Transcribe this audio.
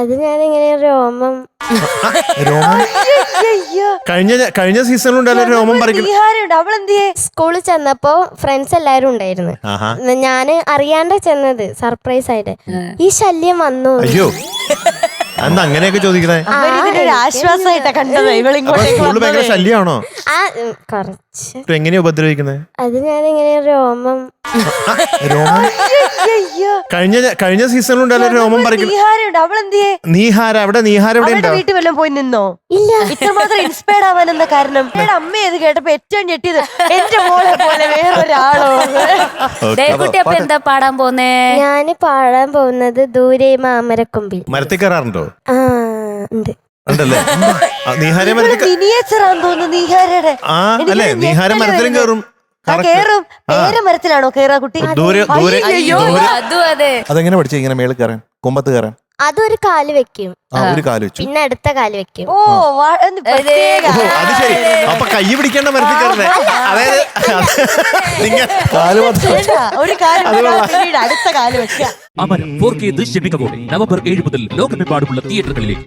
അത് ഞാനിങ്ങനെ രോമം കഴിഞ്ഞ സീസണിലുണ്ടല്ലോ രോമം പറിക്കുന്നത്. അവളെന്തിയെ? സ്കൂളിൽ ചെന്നപ്പോ ഫ്രണ്ട്സ് എല്ലാരും ഉണ്ടായിരുന്നു. ഞാന് അറിയാണ്ട് ചെന്നത് സർപ്രൈസ് ആയിട്ട് ഈ ശല്യം വന്നു. അയ്യോ എന്താ അങ്ങനെയൊക്കെ ചോദിക്കണേ? ഇതിനൊരു ആശ്വാസമായിട്ടാ കണ്ടത്. സ്കൂളിൽ ഭയങ്കര ശല്യമാണോ? കുറച്ച്. എങ്ങനെയാ ഉപദ്രവിക്കുന്നത്? അത് ഞാനിങ്ങനെ രോമം കഴിഞ്ഞ സീസണിലുണ്ടല്ലോ രോമം പറിക്കുന്നത്. അവളെന്തിയെ? നീഹാര എവിടെ ഉണ്ടോ? വീട്ടിൽ വല്ലതും പോയി നിന്നോ? ഇല്ല. ഇത്രമാത്രം ഇൻസ്പയർഡ് ആവാൻ എന്താ കാരണം? അമ്മ ഇത് കേട്ടപ്പോ ഏറ്റവും ഞെട്ടിയത് എന്റെ മോളെ പോലെ വേറൊരാളോ. ദേവകുട്ടി അപ്പൊ എന്താ പാടാൻ പോന്നേ? ഞാന് പാടാൻ പോകുന്നത് ദൂരെ മാമരക്കൊമ്പിൽ. മരത്തിൽ കയറാറുണ്ടോ? ആ ഉണ്ട്. ഉണ്ടല്ലേ? നീഹാര മിനിയേച്ചറാന്ന് തോന്നുന്നു നീഹാരയുടെ. ആ അല്ലേ, നീഹാര മരത്തിലും കയറും. കേറും. പേരമരത്തിലാണോ കേറാ കുട്ടി? അതെങ്ങനെ പഠിച്ചു ഇങ്ങനെ മേളിൽ കയറാൻ, കൊമ്പത്ത് കയറാൻ? അതൊരു കാല് വെക്കും, ഒരു കാല് വെച്ചു, പിന്നെ അടുത്ത കാല് വെക്കും. ഓ അത് ശരി. അപ്പൊ കൈ പിടിക്കേണ്ട മരത്തിൽ കയറണേ. അതായത് ഒരു കാല് അടുത്ത കാല് വെക്കുക. അമരം 4K ദൃശ്യ മികവോടെ നവംബർ 7 മുതൽ ലോകമെമ്പാടുമുള്ള തിയേറ്ററുകളിലേക്ക്.